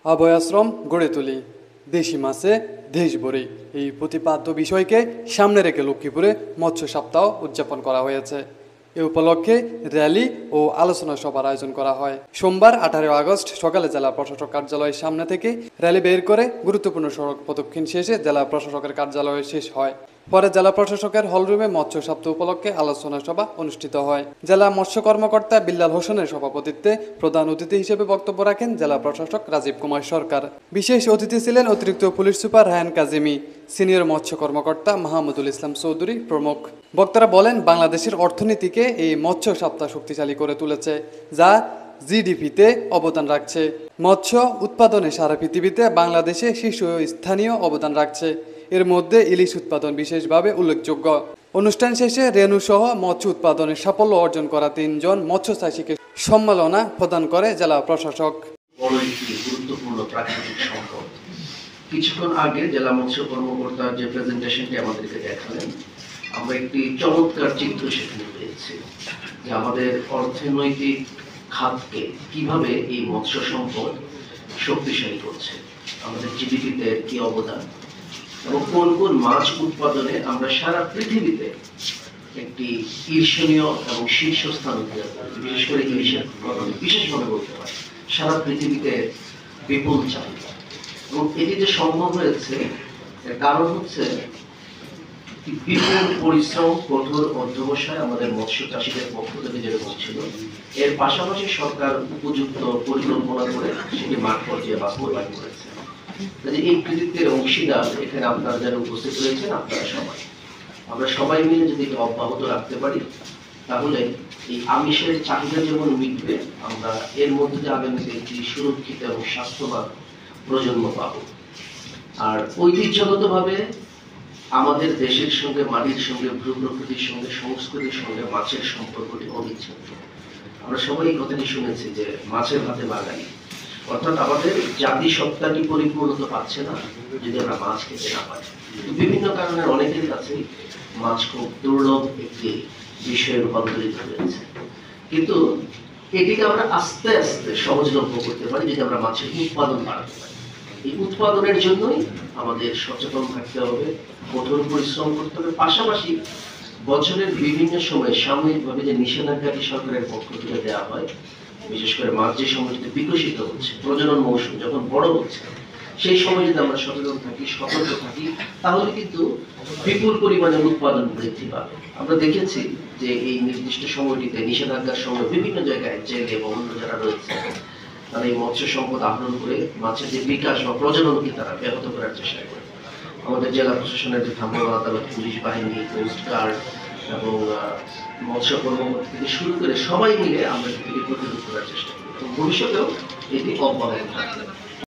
অভয়াশ্রম গড়ে তুলি, দেশি মাছে দেশ ভরে, এই প্রতিপাদ্য বিষয়কে সামনে রেখে লক্ষ্মীপুরে মৎস্য সপ্তাহ উদযাপন করা হয়েছে। এ উপলক্ষে র্যালি ও আলোচনা সভার আয়োজন করা হয়। সোমবার 18 আগস্ট সকালে জেলা প্রশাসক কার্যালয়ের সামনে থেকে র্যালি বের করে গুরুত্বপূর্ণ সড়ক প্রদক্ষিণ শেষে জেলা প্রশাসকের কার্যালয়ে শেষ হয়। পরে জেলা প্রশাসকের হলরুমে মৎস্য সপ্তাহ উপলক্ষে আলোচনা সভা অনুষ্ঠিত হয়। জেলা মৎস্য কর্মকর্তা বিল্লাল হোসেনের সভাপতিত্বে প্রধান অতিথি হিসেবে বক্তব্য রাখেন জেলা প্রশাসক রাজীব কুমার সরকার। বিশেষ অতিথি ছিলেন অতিরিক্ত police super Raihan Kazimi, senior মৎস্য কর্মকর্তা মাহমুদুল ইসলাম চৌধুরী প্রমুখ। বক্তারা বলেন, বাংলাদেশের অর্থনীতিকে এই মৎস্য সপ্তাহ শক্তিশালী করে তুলেছে, যা জিডিপিতে অবদান রাখছে। মৎস্য উৎপাদনে সারা পৃথিবীতে বাংলাদেশে শীর্ষস্থানীয় অবদান রাখছে। এর মধ্যে ইলিশ উৎপাদন বিশেষভাবে উল্লেখযোগ্য। অনুষ্ঠান শেষে রেণু সহ মৎস্য উৎপাদনের সাফল্য অর্জন করা 3 জন মৎস্য চাষীকে সম্মাননা প্রদান করে জেলা প্রশাসক। বড় একটি গুরুত্বপূর্ণ প্রাকৃতিক সম্পদ। কিছুক্ষণ আগে জেলা মৎস্য কর্মকর্তা যে প্রেজেন্টেশনটি আমাদেরকে দেখালেন, আমরা একটি চমৎকার চিত্র সেখানে পেয়েছি যে আমাদের অর্থনৈতিক খাতকে কিভাবে এই মৎস্য সম্পদ শক্তিশালী করছে, আমাদের জিডিপিতে কি অবদান এবং কোন কোন মাছ উৎপাদনে আমরা সারা পৃথিবীতে একটি ঈর্ষণীয় এবং শীর্ষস্থান অধিকার করি। বিশেষ করে ইলিশের বিশেষভাবে বলতে হয় সারা পৃথিবীতে বিপুল চাহিদা। এবং এটি যে সম্ভব হয়েছে এর কারণ হচ্ছে বিপুল পরিশ্রম, কঠোর অধ্যবসায় আমাদের মৎস্য চাষীদের পক্ষ থেকে যেরকম ছিল, এর পাশাপাশি সরকার উপযুক্ত পরিকল্পনা করে সেটি মাঠ পর্যায়ে বাস্তবায়ন করেছে। এই কৃতিত্বের অংশীদার এখানে আপনারা যারা উপস্থিত রয়েছেন, আপনারা সবাই, আমরা সবাই মিলে যদি অব্যাহত রাখতে পারি, তাহলে এই আমিষের চাহিদা যেমন মিটবে, আমরা এর মধ্যে দিয়ে আগামীতে একটি সুরক্ষিত এবং স্বাস্থ্যবান প্রজন্ম পাবো। আর ঐতিহ্যগতভাবে আমাদের দেশের সঙ্গে, মাটির সঙ্গে, ভূপ্রকৃতির সঙ্গে, সংস্কৃতির সঙ্গে মাছের সম্পর্কটি অবিচ্ছেদ্য। আমরা সবাই এই কথাটি শুনেছি যে মাছের ভাতে বাঙালি, অর্থাৎ আমাদের জাতিসত্তাটি পরিপূর্ণতা পাচ্ছে না যদি আমরা মাছ খেতে না পারি। বিভিন্ন কারণে অনেকের কাছে মাছ খুব দুর্লভ একটি বিষয়ে রূপান্তরিত হয়েছে, কিন্তু এটিকে আমরা আস্তে আস্তে সহজলভ্য করতে পারি যদি আমরা মাছের উৎপাদন বাড়াতে পারি। এই উৎপাদনের জন্যই আমাদের সচেতন থাকতে হবে, কঠোর পরিশ্রম করতে হবে, পাশাপাশি বছরের বিভিন্ন সময় সাময়িকভাবে যে নিষেধাজ্ঞাটি সরকারের পক্ষ থেকে দেওয়া হয়, বিশেষ করে মাছ যে সময়টিতে বিকশিত হচ্ছে, প্রজনন মৌসুম যখন বড় হচ্ছে, সেই সময় যদি আমরা সচেতন থাকি, সতর্ক থাকি, তাহলে কিন্তু বিপুল পরিমাণে উৎপাদন বৃদ্ধি পাবে। আমরা দেখেছি যে এই নির্দিষ্ট সময়টিতে নিষেধাজ্ঞার সময় বিভিন্ন জায়গায় জেলে এবং অন্য যারা রয়েছে, তারা এই মৎস্য সম্পদ আহরণ করে মাছের যে বিকাশ বা প্রজননকে তারা ব্যাহত করার চেষ্টা করে। আমাদের জেলা প্রশাসনের যে ভ্রাম্যমাণ আদালত, পুলিশ বাহিনী, কোস্ট গার্ড এবং মৎস্য কর্মকর্তা থেকে শুরু করে সবাই মিলে আমরা এটিকে প্রতিরোধ করার চেষ্টা করি এবং ভবিষ্যতেও এটি অব্যাহত থাকবে।